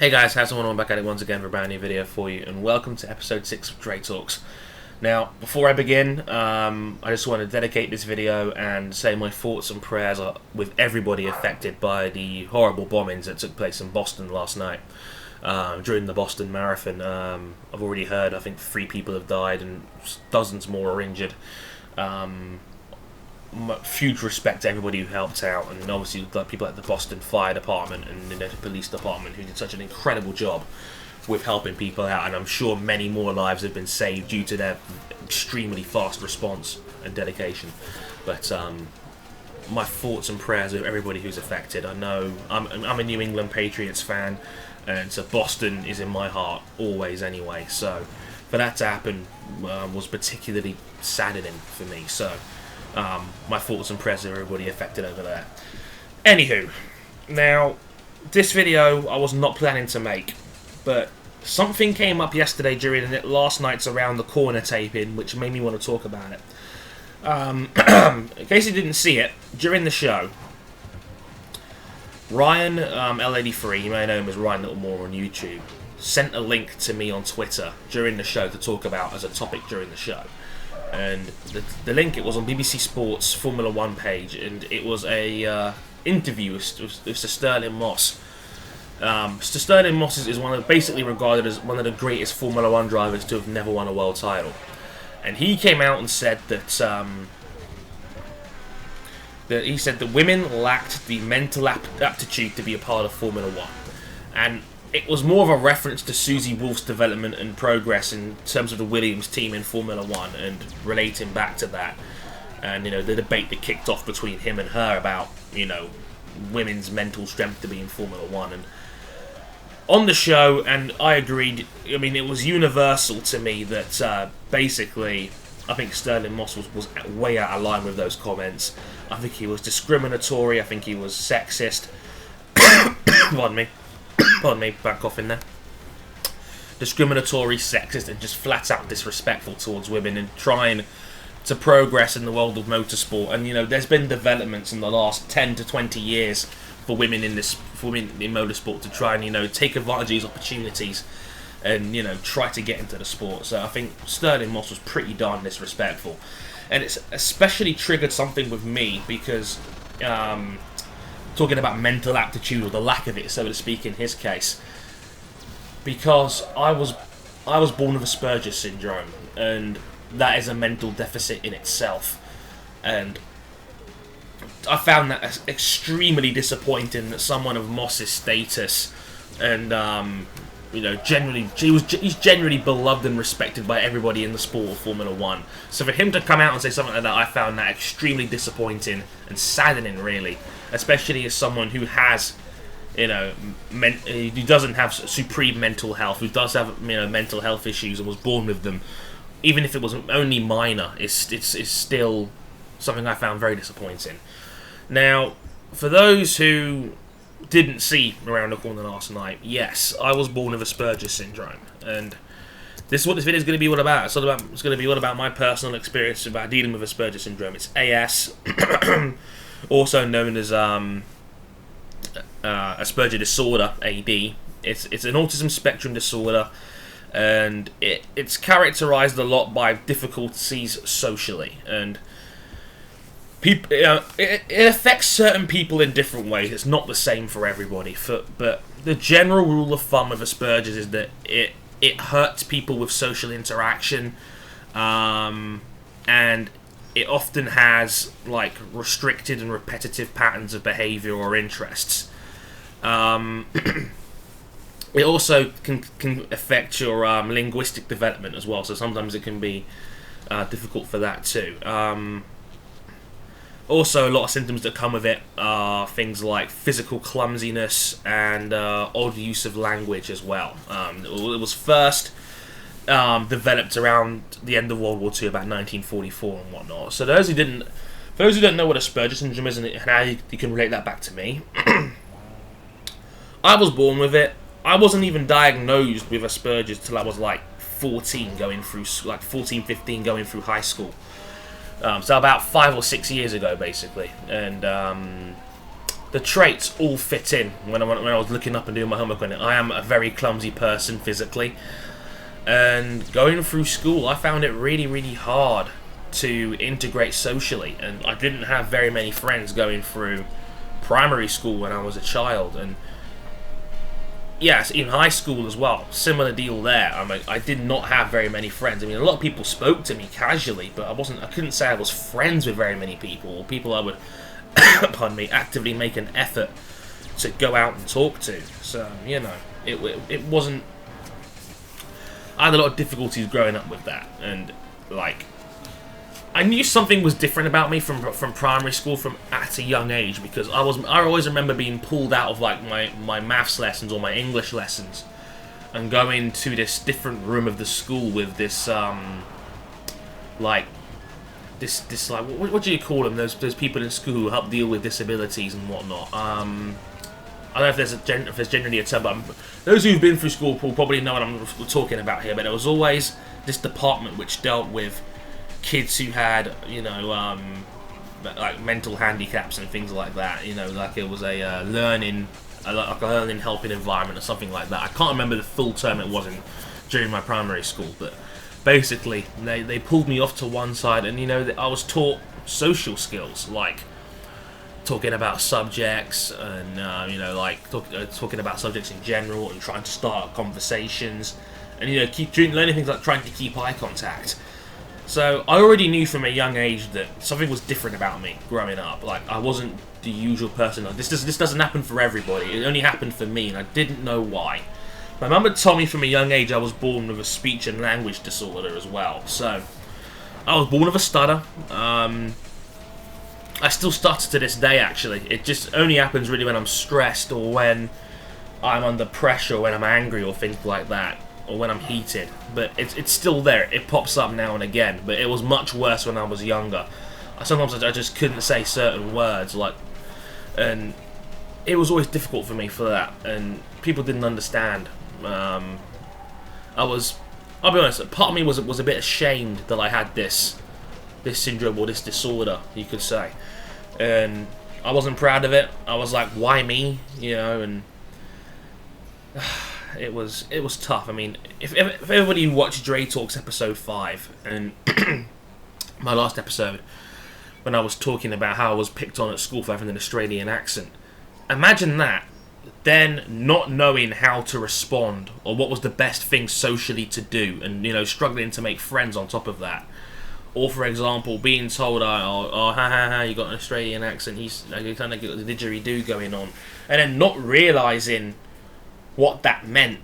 Hey guys, how's it going? I'm back at it once again for a brand new video for you, and welcome to episode 6 of Dre Talks. Now, before I begin, I just want to dedicate this video and say my thoughts and prayers are with everybody affected by the horrible bombings that took place in Boston last night. During the Boston Marathon, I've already heard, I think 3 people have died and dozens more are injured. Huge respect to everybody who helped out, and obviously like people at the Boston Fire Department and the Police Department who did such an incredible job with helping people out, and I'm sure many more lives have been saved due to their extremely fast response and dedication. But my thoughts and prayers with everybody who's affected. I know I'm a New England Patriots fan, and so Boston is in my heart always anyway, so for that to happen was particularly saddening for me. So my thoughts and prayers of everybody affected over there. Anywho, now, this video I was not planning to make, but something came up yesterday during last night's Around the Corner taping, which made me want to talk about it. In case you didn't see it, during the show, Ryan, L83, you may know him as Ryan Littlemore on YouTube, sent a link to me on Twitter during the show to talk about as a topic during the show. And the link, it was on BBC Sports Formula 1 page, and it was a interview with Sir Stirling Moss. Sir Stirling Moss is basically regarded as one of the greatest Formula 1 drivers to have never won a world title. And he came out and said that he said that women lacked the mental aptitude to be a part of Formula 1. And it was more of a reference to Susie Wolff's development and progress in terms of the Williams team in Formula 1 and relating back to that. And, the debate that kicked off between him and her about, women's mental strength to be in Formula 1. And on the show, and I agreed, it was universal to me that basically, I think Stirling Moss was way out of line with those comments. I think he was discriminatory, I think he was sexist. Pardon me, back off in there. Discriminatory, sexist, and just flat out disrespectful towards women and trying to progress in the world of motorsport. And there's been developments in the last 10 to 20 years for women in motorsport to try and take advantage of these opportunities and try to get into the sport. So I think Stirling Moss was pretty darn disrespectful, and it's especially triggered something with me because talking about mental aptitude, or the lack of it, so to speak, in his case, because I was born with Asperger Syndrome, and that is a mental deficit in itself, and I found that extremely disappointing that someone of Moss's status, and he's generally beloved and respected by everybody in the sport of Formula 1. So for him to come out and say something like that, I found that extremely disappointing and saddening, really. Especially as someone who has, who doesn't have supreme mental health, who does have, mental health issues and was born with them. Even if it was only minor, it's still something I found very disappointing. Now, for those who didn't see Around the Corner last night, yes, I was born with Asperger Syndrome, and this is what this video is going to be all about. It's going to be all about my personal experience about dealing with Asperger Syndrome. It's AS, also known as Asperger disorder, AD. It's an autism spectrum disorder, and it's characterized a lot by difficulties socially, and people, it affects certain people in different ways. It's not the same for everybody. But the general rule of thumb with Asperger's is that it hurts people with social interaction, and it often has like restricted and repetitive patterns of behavior or interests. It also can affect your linguistic development as well, so sometimes it can be difficult for that too. Also, a lot of symptoms that come with it are things like physical clumsiness and odd use of language as well. It was first developed around the end of World War II, about 1944 and whatnot. So those who don't know what Asperger syndrome is and how you can relate that back to me, I was born with it. I wasn't even diagnosed with Asperger's till I was like 14, 15, going through high school. So about 5 or 6 years ago, basically. And the traits all fit in when I was looking up and doing my homework on it. I am a very clumsy person physically, and going through school, I found it really, really hard to integrate socially, and I didn't have very many friends going through primary school when I was a child, and yes, in high school as well, similar deal there. I did not have very many friends. I mean, a lot of people spoke to me casually, but I couldn't say I was friends with very many people, or people I would pardon me, actively make an effort to go out and talk to. So, you know, it wasn't... I had a lot of difficulties growing up with that, and, like, I knew something was different about me from primary school from at a young age, because I always remember being pulled out of, like, my maths lessons or my English lessons and going to this different room of the school with this, like, this like, what do you call them? Those people in school who help deal with disabilities and whatnot. I don't know if there's generally a term, but those who've been through school will probably know what I'm talking about here. But there was always this department which dealt with kids who had, you know, like mental handicaps and things like that. You know, like it was a learning helping environment or something like that. I can't remember the full term it was in during my primary school, but basically, they pulled me off to one side, and, you know, I was taught social skills, like talking about subjects, and, you know, like talking about subjects in general, and trying to start conversations, and, you know, learning things like trying to keep eye contact. So I already knew from a young age that something was different about me growing up. Like, I wasn't the usual person. This doesn't happen for everybody. It only happened for me, and I didn't know why. My mum had told me from a young age I was born with a speech and language disorder as well. So, I was born with a stutter. I still stutter to this day, actually. It just only happens really when I'm stressed, or when I'm under pressure, or when I'm angry, or things like that, or when I'm heated. But it's still there. It pops up now and again. But it was much worse when I was younger. Sometimes I just couldn't say certain words, like, and it was always difficult for me for that, and people didn't understand. I'll be honest, part of me was a bit ashamed that I had this syndrome, or this disorder, you could say, and I wasn't proud of it. I was like, why me, you know? And it was tough. I mean, if everybody watched Dre Talks episode 5 and my last episode, when I was talking about how I was picked on at school for having an Australian accent, imagine that. Then not knowing how to respond, or what was the best thing socially to do, and, you know, struggling to make friends on top of that. Or, for example, being told, you got an Australian accent, you kind of got the didgeridoo going on, and then not realising what that meant,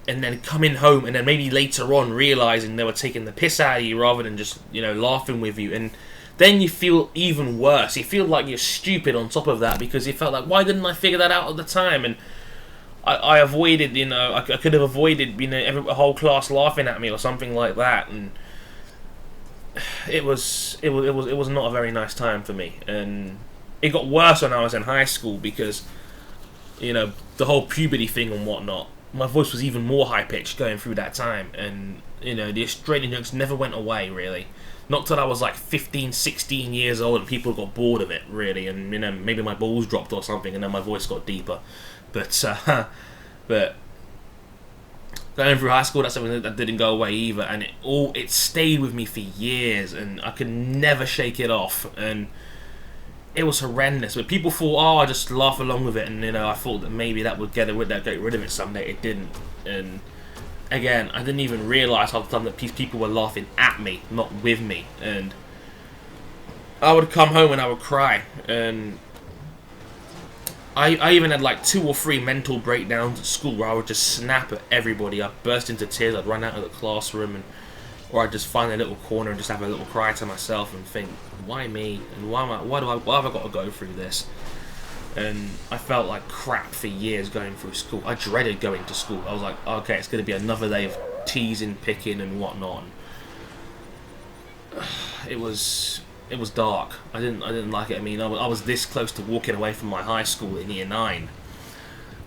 and then coming home, and then maybe later on realising they were taking the piss out of you rather than just, you know, laughing with you, and then you feel even worse. You feel like you're stupid on top of that, because you felt like, why didn't I figure that out at the time? And I avoided, you know, I could have avoided, you know, a whole class laughing at me or something like that. And it was not a very nice time for me. And it got worse when I was in high school, because, you know, the whole puberty thing and whatnot. My voice was even more high pitched going through that time, and, you know, the Australian jokes never went away, really. Not till I was like 15, 16 years old, and people got bored of it, really, and, you know, maybe my balls dropped or something, and then my voice got deeper. But going through high school, that's something that didn't go away either, and it stayed with me for years, and I could never shake it off, and it was horrendous. But people thought, I just laugh along with it, and, you know, I thought that maybe that would get rid of it someday. It didn't, and again, I didn't even realise half the time that people were laughing at me, not with me. And I would come home and I would cry. And I even had like 2 or 3 mental breakdowns at school where I would just snap at everybody. I'd burst into tears. I'd run out of the classroom, or I'd just find a little corner and just have a little cry to myself and think, why me? And why have I got to go through this? And I felt like crap for years going through school. I dreaded going to school. I was like, okay, it's going to be another day of teasing, picking, and whatnot. It was dark. I didn't like it. I mean, I was this close to walking away from my high school in year 9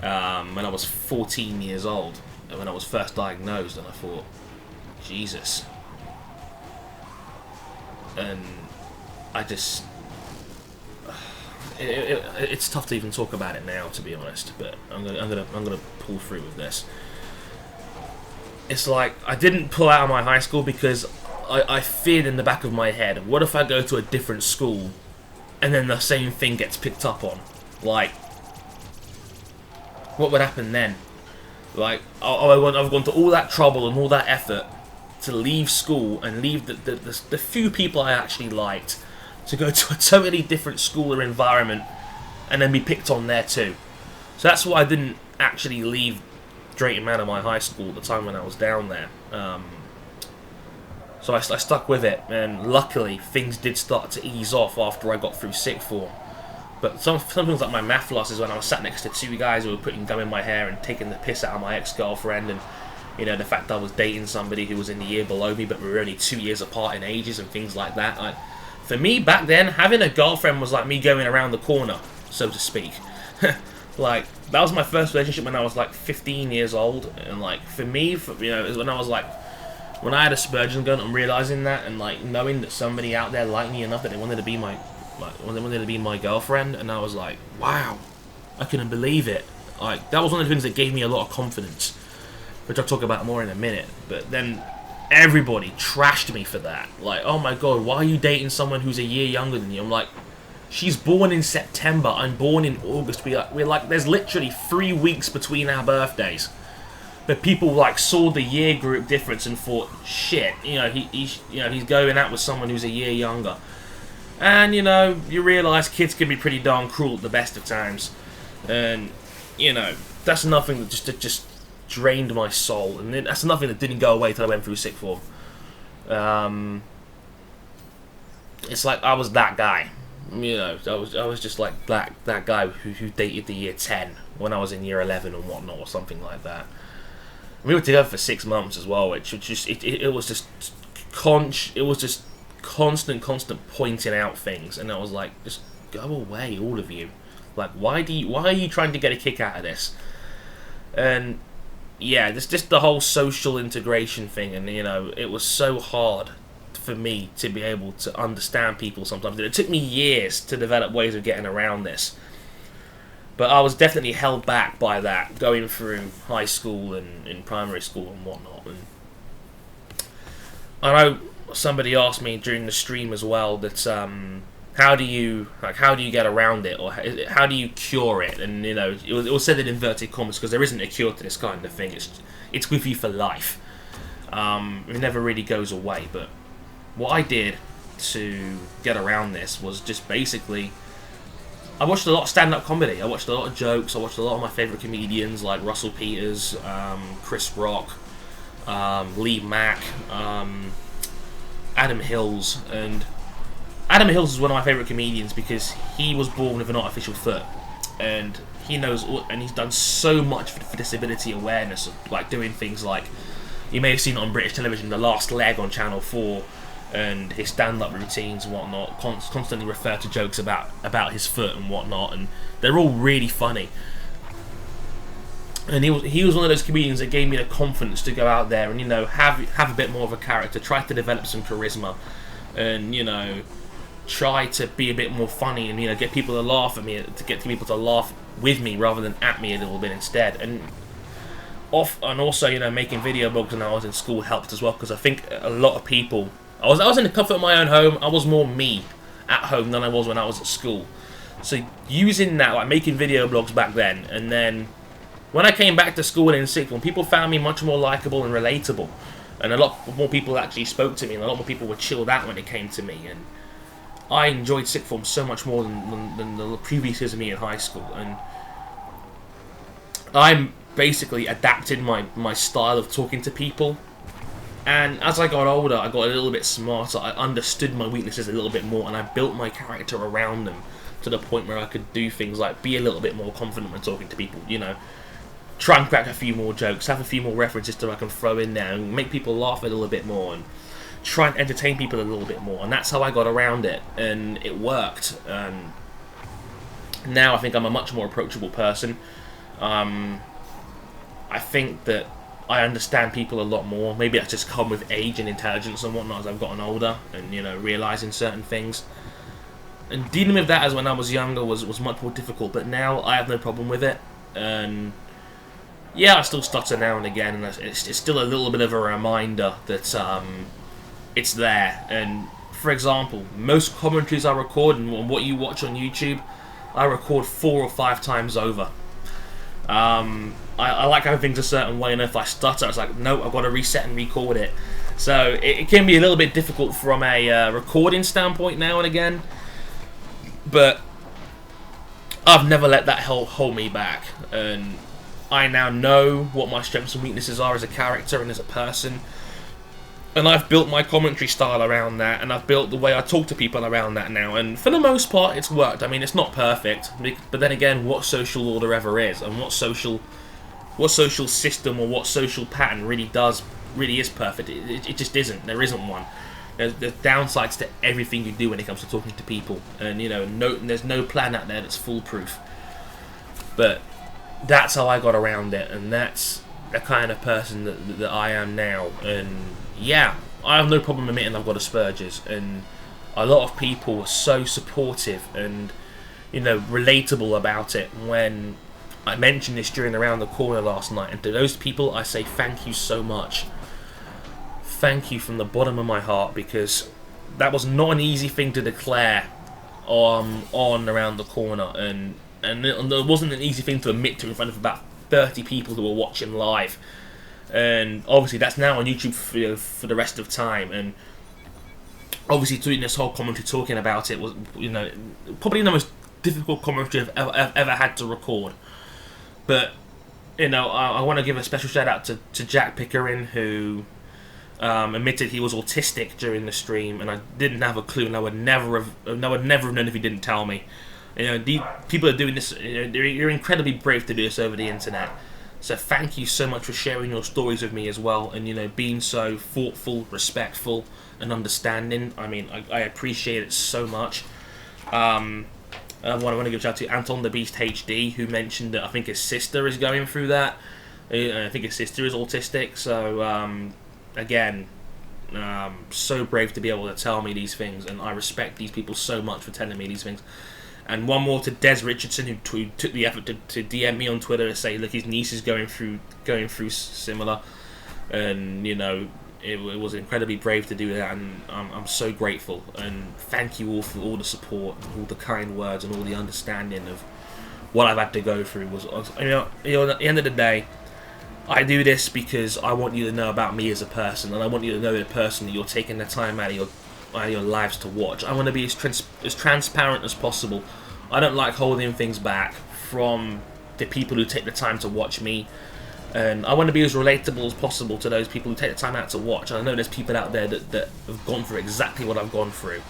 when I was 14 years old, when I was first diagnosed, and I thought, Jesus. And I just... it's tough to even talk about it now, to be honest. But I'm gonna pull through with this. It's like I didn't pull out of my high school because I feared in the back of my head, what if I go to a different school and then the same thing gets picked up on? Like, what would happen then? Like, I've gone to all that trouble and all that effort to leave school and leave the few people I actually liked to go to a totally different school or environment and then be picked on there too. So that's why I didn't actually leave Drayton Manor, my high school, at the time when I was down there. So I stuck with it, and luckily things did start to ease off after I got through sixth form. But some things like my math classes, when I was sat next to two guys who were putting gum in my hair and taking the piss out of my ex-girlfriend, and you know, the fact I was dating somebody who was in the year below me, but we were only 2 years apart in ages and things like that. For me, back then, having a girlfriend was like me going around the corner, so to speak. Like, that was my first relationship when I was like 15 years old, and like, for me, you know, it was when I was like, when I had Asperger Syndrome, and realizing that, and like knowing that somebody out there liked me enough that they wanted to be my girlfriend, and I was like, wow, I couldn't believe it. Like, that was one of the things that gave me a lot of confidence, which I'll talk about more in a minute. But then everybody trashed me for that. Like, oh my god, why are you dating someone who's a year younger than you? I'm like, she's born in September, I'm born in August. We're like, there's literally 3 weeks between our birthdays. But people like saw the year group difference and thought, shit, you know, he's going out with someone who's a year younger. And you know, you realise kids can be pretty darn cruel at the best of times. And you know, that's nothing that just drained my soul, and that's nothing that didn't go away till I went through sixth form. It's like I was that guy. You know, I was just like that guy who dated the year 10 when I was in year 11 and whatnot, or something like that. We were together for 6 months as well, which was just it was just constant pointing out things, and I was like, just go away, all of you. Like, why are you trying to get a kick out of this? And yeah, just the whole social integration thing, and you know, it was so hard for me to be able to understand people sometimes. It took me years to develop ways of getting around this. But I was definitely held back by that, going through high school and in primary school and whatnot. And I know somebody asked me during the stream as well that how do you get around it, or how do you cure it? And you know, it was said in inverted commas because there isn't a cure to this kind of thing. It's with you for life. It never really goes away. But what I did to get around this was just basically, I watched a lot of stand-up comedy. I watched a lot of jokes. I watched a lot of my favourite comedians like Russell Peters, Chris Rock, Lee Mack, Adam Hills. And Adam Hills is one of my favourite comedians because he was born with an artificial foot, and he knows, and he's done so much for disability awareness, like doing things like, you may have seen it on British television, The Last Leg on Channel 4, and his stand-up routines and whatnot, constantly refer to jokes about his foot and whatnot, and they're all really funny. And he was one of those comedians that gave me the confidence to go out there and, you know, have a bit more of a character, try to develop some charisma, and, you know, try to be a bit more funny, and, you know, get people to laugh at me, to get people to laugh with me rather than at me a little bit instead. And also, you know, making video blogs when I was in school helped as well, because I think a lot of people, I was in the comfort of my own home. I was more me at home than I was when I was at school. So using that, like making video blogs back then, and then when I came back to school and in sixth form, people found me much more likable and relatable, and a lot more people actually spoke to me, and a lot more people were chilled out when it came to me, and I enjoyed sixth form so much more than the previous years of me in high school. And I basically adapted my style of talking to people. And as I got older, I got a little bit smarter. I understood my weaknesses a little bit more, and I built my character around them to the point where I could do things like be a little bit more confident when talking to people, you know, try and crack a few more jokes, have a few more references that I can throw in there and make people laugh a little bit more, and try and entertain people a little bit more. And that's how I got around it, and it worked. Now I think I'm a much more approachable person. I think that I understand people a lot more. Maybe that's just come with age and intelligence and whatnot as I've gotten older, and, you know, realising certain things. And dealing with that as when I was younger was much more difficult, but now I have no problem with it. And yeah, I still stutter now and again, and it's still a little bit of a reminder that it's there. And for example, most commentaries I record and what you watch on YouTube, I record 4 or 5 times over. I like having things a certain way, and if I stutter, it's like, no, I've got to reset and record it. So it can be a little bit difficult from a recording standpoint now and again, but I've never let that hold me back, and I now know what my strengths and weaknesses are as a character and as a person, and I've built my commentary style around that, and I've built the way I talk to people around that now, and for the most part it's worked. I mean, it's not perfect, but then again, what social order ever is, and what social system or what social pattern really is perfect? It just isn't. There isn't one. There's downsides to everything you do when it comes to talking to people, and there's no plan out there that's foolproof. But that's how I got around it, and that's the kind of person that I am now. And yeah, I have no problem admitting I've got Asperger's, and a lot of people are so supportive and relatable about it. When I mentioned this during Around the Corner last night, and to those people I say thank you so much. Thank you from the bottom of my heart, because that was not an easy thing to declare on Around the Corner, and it wasn't an easy thing to admit to in front of about 30 people who were watching live. And obviously that's now on YouTube for the rest of time, and obviously doing this whole commentary talking about it was probably the most difficult commentary I've ever had to record. But I want to give a special shout out to Jack Pickering, who admitted he was autistic during the stream, and I didn't have a clue, and I would never have known if he didn't tell me. These people are doing this. You're incredibly brave to do this over the internet. So thank you so much for sharing your stories with me as well, and being so thoughtful, respectful, and understanding. I mean, I appreciate it so much. I want to give a shout out to Anton the Beast HD, who mentioned that I think his sister is going through that. I think his sister is autistic. So again, so brave to be able to tell me these things, and I respect these people so much for telling me these things. And one more to Des Richardson, who took the effort to DM me on Twitter to say, look, his niece is going through similar, and it was incredibly brave to do that, and I'm so grateful. And thank you all for all the support, and all the kind words, and all the understanding of what I've had to go through. At the end of the day, I do this because I want you to know about me as a person, and I want you to know the person that you're taking the time out of your lives to watch. I want to be as transparent as possible. I don't like holding things back from the people who take the time to watch me, and I want to be as relatable as possible to those people who take the time out to watch. And I know there's people out there that have gone through exactly what I've gone through,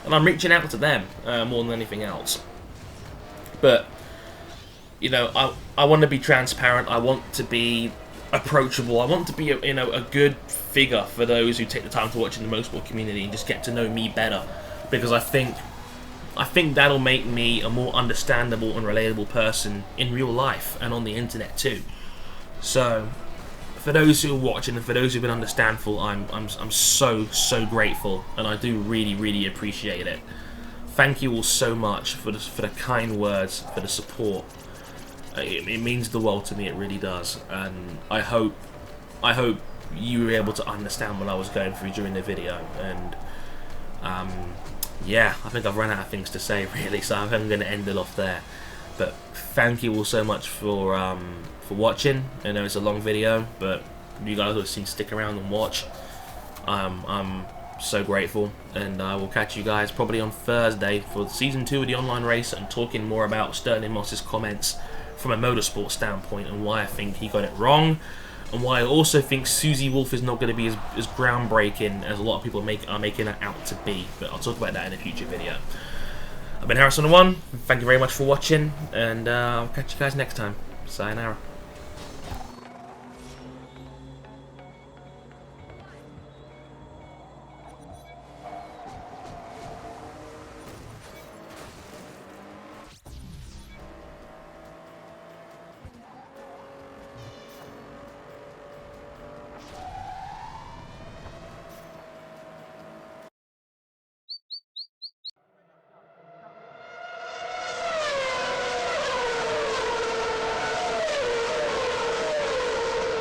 and I'm reaching out to them more than anything else. But I want to be transparent. I want to be approachable. I want to be a good figure for those who take the time to watch in the motorsport community and just get to know me better, because I think that'll make me a more understandable and relatable person in real life and on the internet too. So for those who are watching, and for those who've been understandful, I'm so grateful, and I do really appreciate it. Thank you all so much for the kind words, for the support. It means the world to me. It really does, and I hope you were able to understand what I was going through during the video. And yeah, I think I've run out of things to say really, so I'm going to end it off there. But thank you all so much for watching. I know it's a long video, but you guys always seem to stick around and watch. I'm so grateful, and I will catch you guys probably on Thursday for Season 2 of the online race, and talking more about Stirling Moss's comments from a motorsport standpoint, and why I think he got it wrong, and why I also think Susie Wolff is not going to be as groundbreaking as a lot of people are making it out to be. But I'll talk about that in a future video. I've been Harrison1. Thank you very much for watching, and I'll catch you guys next time. Sayonara.